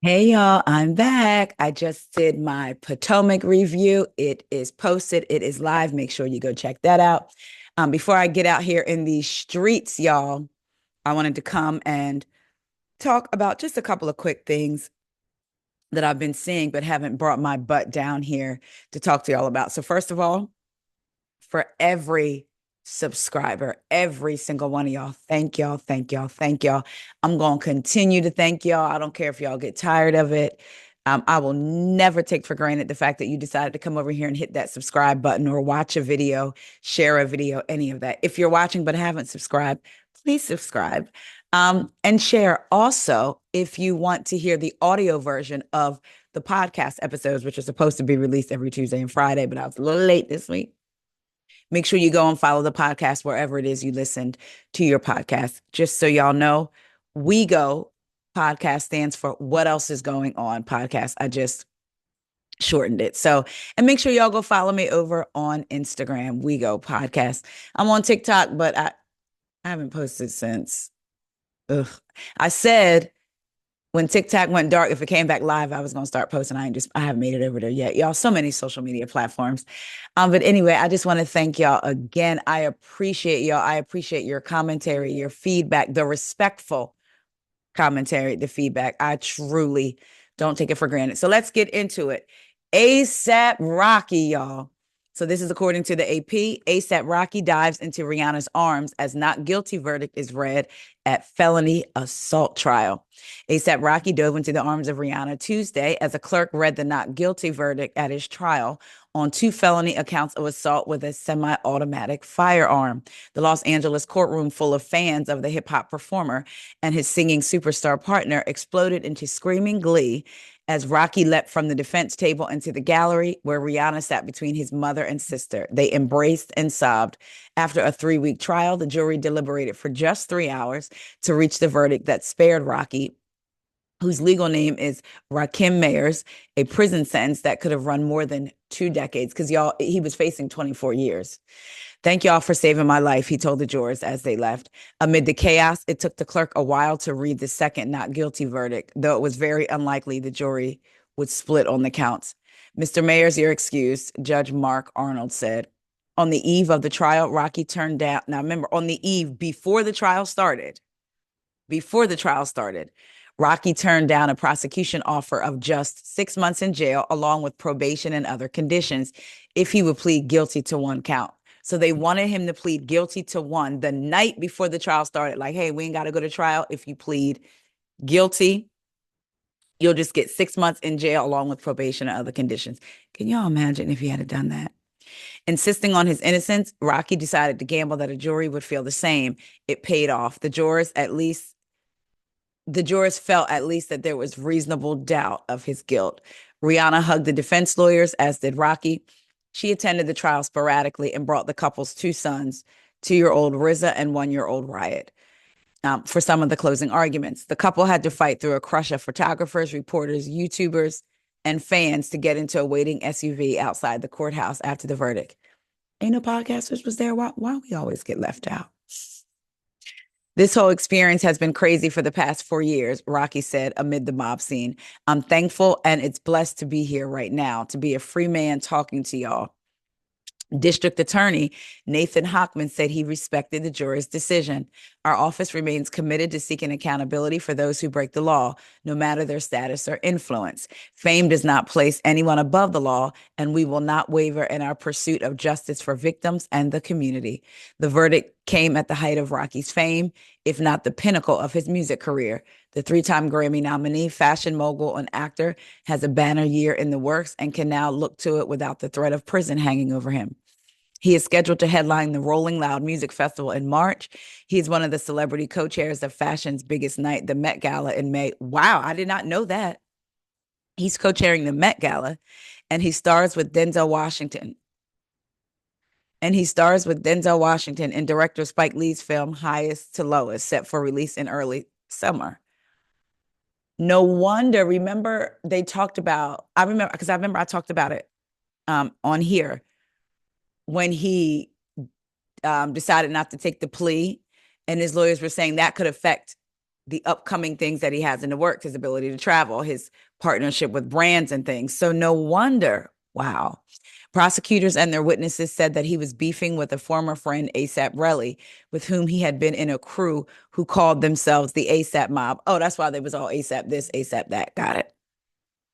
Hey y'all, I'm back. I just did my Potomac review. It is posted, it is live. Make sure you go check that out. Before I get out here in these streets, y'all, I wanted to come and talk about just a couple of quick things that I've been seeing, but haven't brought my butt down here to talk to y'all about. So, first of all, for every subscriber, every single one of y'all, thank y'all, thank y'all, thank y'all. I'm going to continue to thank y'all. I don't care if y'all get tired of it. I will never take for granted the fact that you decided to come over here and hit that subscribe button or watch a video, share a video, any of that. If you're watching but haven't subscribed, please subscribe and share. Also, if you want to hear the audio version of the podcast episodes, which are supposed to be released every Tuesday and Friday, but I was a little late this week. Make sure you go and follow the podcast wherever it is you listened to your podcast. Just so y'all know, We Go podcast stands for What Else Is Going On podcast. I just shortened it. So, and make sure y'all go follow me over on Instagram, We Go podcast. I'm on TikTok, but I haven't posted since. Ugh. I said when TikTok went dark, if it came back live, I was gonna start posting. I haven't made it over there yet. Y'all, so many social media platforms. But anyway, I just want to thank y'all again. I appreciate y'all. I appreciate your commentary, your feedback, the respectful commentary, the feedback. I truly don't take it for granted. So let's get into it. ASAP Rocky, y'all. So this is according to the AP. ASAP Rocky dives into Rihanna's arms as not guilty verdict is read at felony assault trial. ASAP Rocky dove into the arms of Rihanna Tuesday as a clerk read the not guilty verdict at his trial on two felony accounts of assault with a semi-automatic firearm. The Los Angeles courtroom full of fans of the hip-hop performer and his singing superstar partner exploded into screaming glee as Rocky leapt from the defense table into the gallery where Rihanna sat between his mother and sister. They embraced and sobbed. After a 3-week trial, the jury deliberated for just 3 hours to reach the verdict that spared Rocky, whose legal name is Rakim Mayers, a prison sentence that could have run more than 2 decades because y'all, he was facing 24 years. Thank y'all for saving my life, he told the jurors as they left. Amid the chaos, it took the clerk a while to read the second not guilty verdict, though it was very unlikely the jury would split on the counts. Mr. Mayers, you're excused, Judge Mark Arnold said. On the eve of the trial, Rocky turned down. Now, remember, on the eve before the trial started, Rocky turned down a prosecution offer of just 6 months in jail, along with probation and other conditions, if he would plead guilty to one count. So they wanted him to plead guilty to one the night before the trial started. Like, hey, we ain't got to go to trial. If you plead guilty, you'll just get 6 months in jail along with probation and other conditions. Can y'all imagine if he had done that? Insisting on his innocence, Rocky decided to gamble that a jury would feel the same. It paid off. The jurors felt at least that there was reasonable doubt of his guilt. Rihanna hugged the defense lawyers, as did Rocky. She attended the trial sporadically and brought the couple's two sons, 2-year-old RZA and 1-year-old Riot, for some of the closing arguments. The couple had to fight through a crush of photographers, reporters, YouTubers, and fans to get into a waiting SUV outside the courthouse after the verdict. Ain't no podcasters was there. Why we always get left out? This whole experience has been crazy for the past 4 years, Rocky said amid the mob scene. I'm thankful and it's blessed to be here right now, to be a free man talking to y'all. District Attorney Nathan Hochman said he respected the jury's decision. Our office remains committed to seeking accountability for those who break the law, no matter their status or influence. Fame does not place anyone above the law, and we will not waver in our pursuit of justice for victims and the community. The verdict came at the height of Rocky's fame, if not the pinnacle of his music career. The 3-time Grammy nominee, fashion mogul, and actor has a banner year in the works and can now look to it without the threat of prison hanging over him. He is scheduled to headline the Rolling Loud Music Festival in March. He's one of the celebrity co-chairs of fashion's biggest night, the Met Gala in May. Wow, I did not know that. He's co-chairing the Met Gala, and he stars with Denzel Washington. In director Spike Lee's film Highest to Lowest, set for release in early summer. No wonder. Remember, they talked about, I remember I talked about it on here when he decided not to take the plea, and his lawyers were saying that could affect the upcoming things that he has in the works, his ability to travel, his partnership with brands and things. So no wonder, wow. Prosecutors and their witnesses said that he was beefing with a former friend, ASAP Relly, with whom he had been in a crew who called themselves the ASAP Mob. Oh, that's why they was all ASAP this, ASAP that. Got it.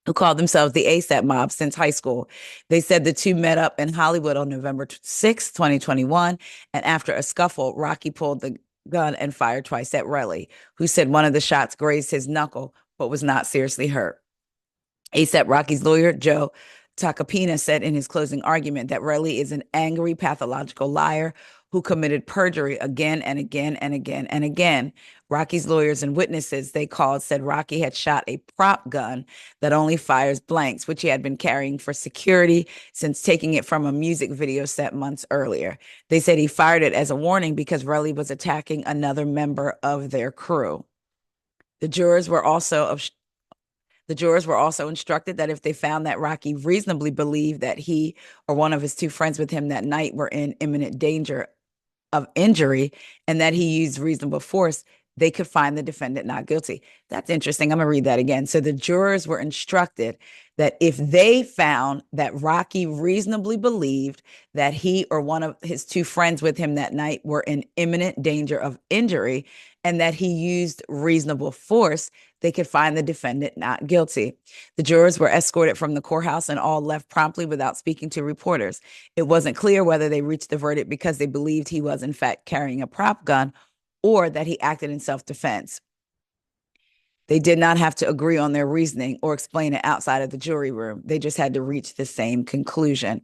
Who called themselves the ASAP Mob since high school. They said the two met up in Hollywood on November 6, 2021. And after a scuffle, Rocky pulled the gun and fired twice at Relly, who said one of the shots grazed his knuckle but was not seriously hurt. ASAP Rocky's lawyer, Joe Takapina, said in his closing argument that Relly is an angry, pathological liar who committed perjury again and again and again and again. Rocky's lawyers and witnesses they called said Rocky had shot a prop gun that only fires blanks, which he had been carrying for security since taking it from a music video set months earlier. They said he fired it as a warning because Relly was attacking another member of their crew. The jurors were also the jurors were also instructed that if they found that Rocky reasonably believed that he or one of his two friends with him that night were in imminent danger of injury and that he used reasonable force, they could find the defendant not guilty. That's interesting. I'm going to read that again. So the jurors were instructed that if they found that Rocky reasonably believed that he or one of his two friends with him that night were in imminent danger of injury and that he used reasonable force, they could find the defendant not guilty. The jurors were escorted from the courthouse and all left promptly without speaking to reporters. It wasn't clear whether they reached the verdict because they believed he was, in fact, carrying a prop gun or that he acted in self-defense. They did not have to agree on their reasoning or explain it outside of the jury room. They just had to reach the same conclusion.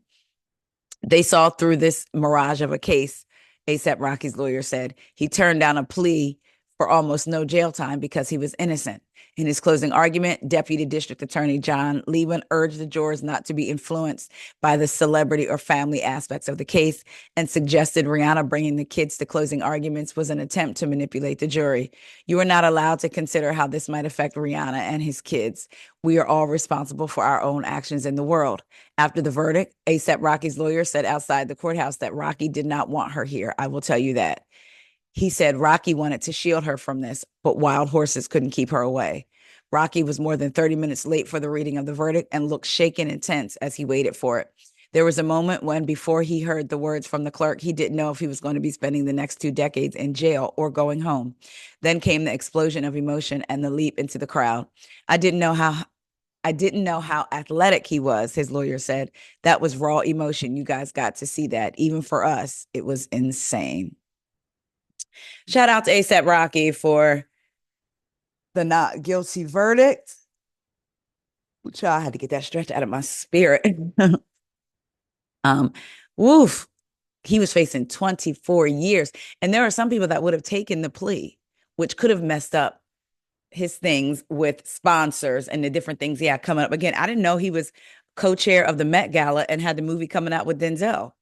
They saw through this mirage of a case, ASAP Rocky's lawyer said. He turned down a plea for almost no jail time because he was innocent. In his closing argument, Deputy District Attorney John Lewin urged the jurors not to be influenced by the celebrity or family aspects of the case and suggested Rihanna bringing the kids to closing arguments was an attempt to manipulate the jury. You are not allowed to consider how this might affect Rihanna and his kids. We are all responsible for our own actions in the world. After the verdict, ASAP Rocky's lawyer said outside the courthouse that Rocky did not want her here. I will tell you that. He said Rocky wanted to shield her from this, but wild horses couldn't keep her away. Rocky was more than 30 minutes late for the reading of the verdict and looked shaken and tense as he waited for it. There was a moment when, before he heard the words from the clerk, he didn't know if he was going to be spending the next 2 decades in jail or going home. Then came the explosion of emotion and the leap into the crowd. I didn't know how athletic he was, his lawyer said. That was raw emotion. You guys got to see that. Even for us, it was insane. Shout out to ASAP Rocky for the not guilty verdict. Which I had to get that stretched out of my spirit. um, woof. He was facing 24 years. And there are some people that would have taken the plea, which could have messed up his things with sponsors and the different things he had coming up. Again, I didn't know he was co-chair of the Met Gala and had the movie coming out with Denzel.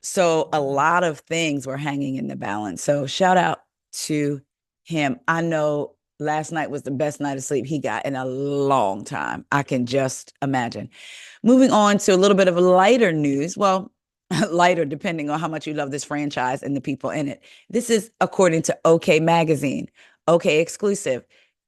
So a lot of things were hanging in the balance. So shout out to him. I know last night was the best night of sleep he got in a long time. I can just imagine. Moving on to a little bit of lighter news. Well, lighter depending on how much you love this franchise and the people in it. This is according to OK Magazine. OK exclusive.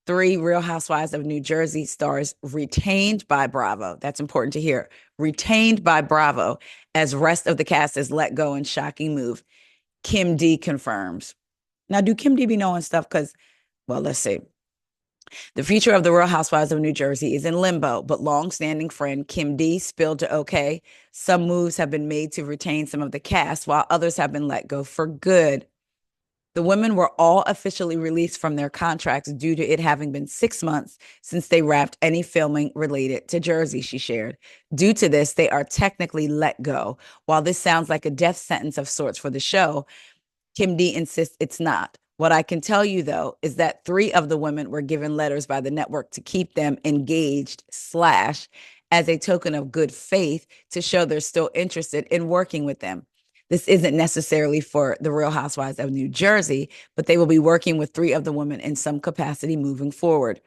3 Real Housewives of New Jersey stars retained by Bravo. That's important to hear. Retained by Bravo as rest of the cast is let go in shocking move. Kim D confirms. Now, do Kim D be knowing stuff? Because, well, let's see. The future of the Real Housewives of New Jersey is in limbo, but long-standing friend Kim D spilled to OK. Some moves have been made to retain some of the cast, while others have been let go for good. The women were all officially released from their contracts due to it having been 6 months since they wrapped any filming related to Jersey, she shared. Due to this, they are technically let go. While this sounds like a death sentence of sorts for the show, Kim D insists it's not. What I can tell you, though, is that 3 of the women were given letters by the network to keep them engaged / as a token of good faith to show they're still interested in working with them. This isn't necessarily for the Real Housewives of New Jersey, but they will be working with 3 of the women in some capacity moving forward.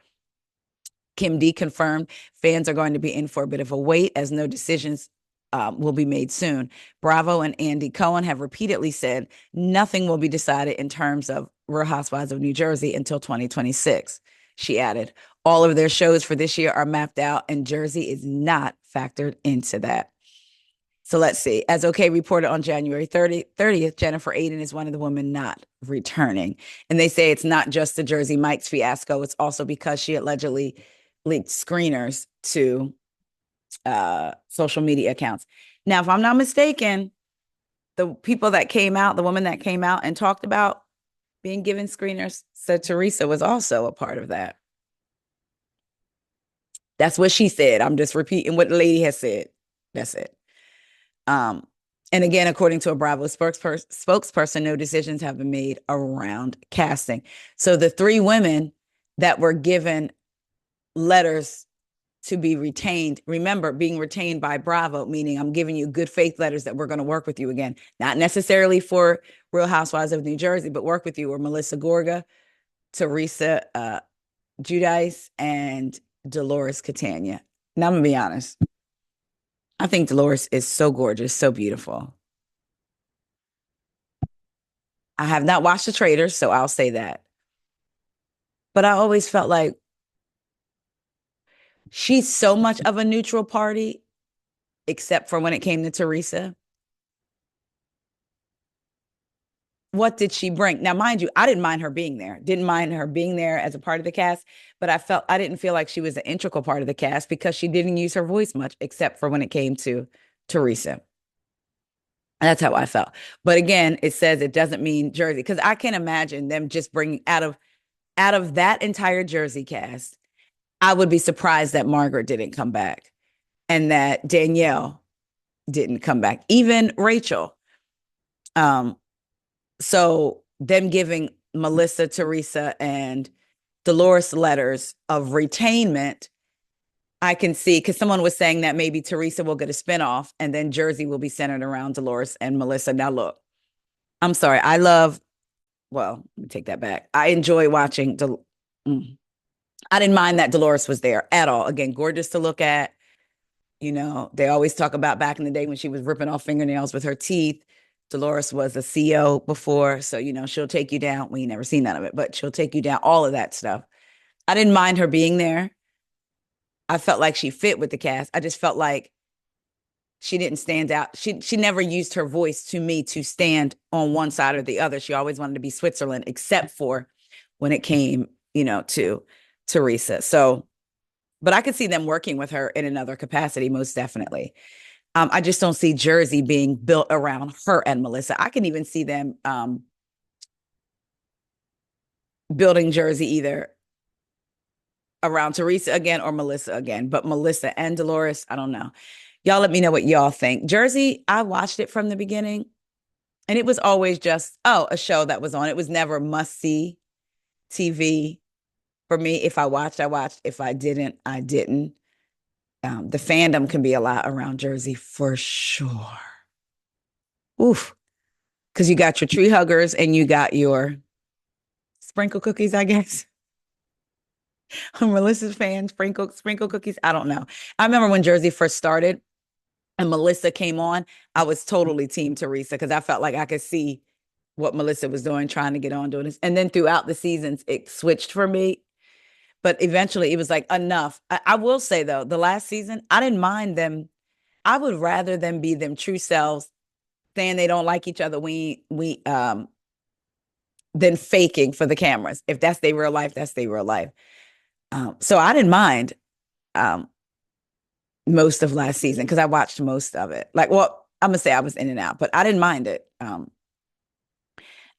Kim D confirmed fans are going to be in for a bit of a wait as no decisions will be made soon. Bravo and Andy Cohen have repeatedly said nothing will be decided in terms of Real Housewives of New Jersey until 2026. She added, all of their shows for this year are mapped out, and Jersey is not factored into that. So let's see. As OK reported on January 30th, Jennifer Aiden is one of the women not returning. And they say it's not just the Jersey Mike's fiasco. It's also because she allegedly leaked screeners to social media accounts. Now, if I'm not mistaken, the people that came out, the woman that came out and talked about being given screeners, said Teresa was also a part of that. That's what she said. I'm just repeating what the lady has said. That's it. Um, and again, according to a Bravo spokesperson, no decisions have been made around casting. So the three women that were given letters to be retained, remember, being retained by Bravo, meaning I'm giving you good faith letters that we're going to work with you again, not necessarily for Real Housewives of New Jersey, but work with you, or Melissa Gorga, Teresa Giudice, and Dolores Catania. Now, I'm going to be honest. I think Dolores is so gorgeous, so beautiful. I have not watched The Traitors, so I'll say that. But I always felt like she's so much of a neutral party, except for when it came to Teresa. What did she bring? Now, mind you, I didn't mind her being there. Didn't mind her being there as a part of the cast, but I didn't feel like she was an integral part of the cast because she didn't use her voice much, except for when it came to Teresa. That's how I felt. But again, it says it doesn't mean Jersey, because I can imagine them just bringing out of that entire Jersey cast. I would be surprised that Margaret didn't come back and that Danielle didn't come back, even Rachel. So them giving Melissa, Teresa, and Dolores letters of retainment, I can see, because someone was saying that maybe Teresa will get a spinoff and then Jersey will be centered around Dolores and Melissa. Now, look, I'm sorry. Well, let me take that back. I enjoy watching. I didn't mind that Dolores was there at all. Again, gorgeous to look at. You know, they always talk about back in the day when she was ripping off fingernails with her teeth. Dolores was a CEO before. So, you know, she'll take you down. We never seen none of it, but she'll take you down, all of that stuff. I didn't mind her being there. I felt like she fit with the cast. I just felt like she didn't stand out. She never used her voice to me to stand on one side or the other. She always wanted to be Switzerland, except for when it came, you know, to Teresa. So, but I could see them working with her in another capacity, most definitely. I just don't see Jersey being built around her and Melissa. I can even see them building Jersey either around Teresa again or Melissa again. But Melissa and Dolores, I don't know. Y'all let me know what y'all think. Jersey, I watched it from the beginning, and it was always just, a show that was on. It was never must-see TV for me. If I watched, I watched. If I didn't, I didn't. The fandom can be a lot around Jersey for sure. Oof. Because you got your tree huggers and you got your sprinkle cookies, I guess. Melissa's fan, sprinkle cookies. I don't know. I remember when Jersey first started and Melissa came on, I was totally team Teresa because I felt like I could see what Melissa was doing, trying to get on doing this. And then throughout the seasons, it switched for me. But eventually it was like enough. I will say though, the last season, I didn't mind them. I would rather them be them true selves, saying they don't like each other. Than faking for the cameras. If that's their real life, that's their real life. So I didn't mind most of last season because I watched most of it. Like, well, I'm gonna say I was in and out, but I didn't mind it.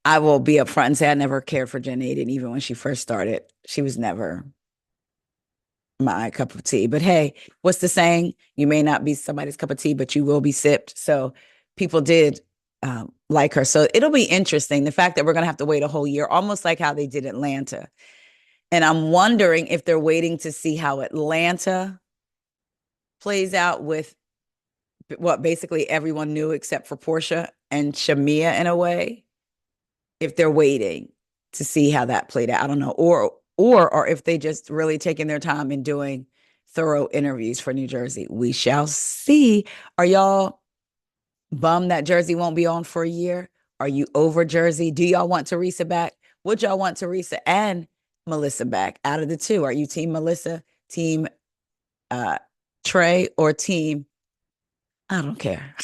I will be upfront and say I never cared for Jen Aiden, even when she first started. She was never my cup of tea. But hey, what's the saying? You may not be somebody's cup of tea, but you will be sipped. So people did like her. So it'll be interesting. The fact that we're going to have to wait a whole year, almost like how they did Atlanta. And I'm wondering if they're waiting to see how Atlanta plays out with what basically everyone knew except for Portia and Shamia in a way. If they're waiting to see how that played out, I don't know. Or if they just really taking their time and doing thorough interviews for New Jersey. We shall see. Are y'all bummed that Jersey won't be on for a year? Are you over Jersey? Do y'all want Teresa back? Would y'all want Teresa and Melissa back out of the two? Are you team Melissa, team uh Trey, or team I don't care.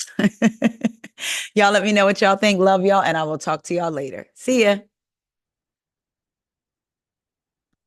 Y'all let me know what y'all think. Love y'all, and I will talk to y'all later. See ya.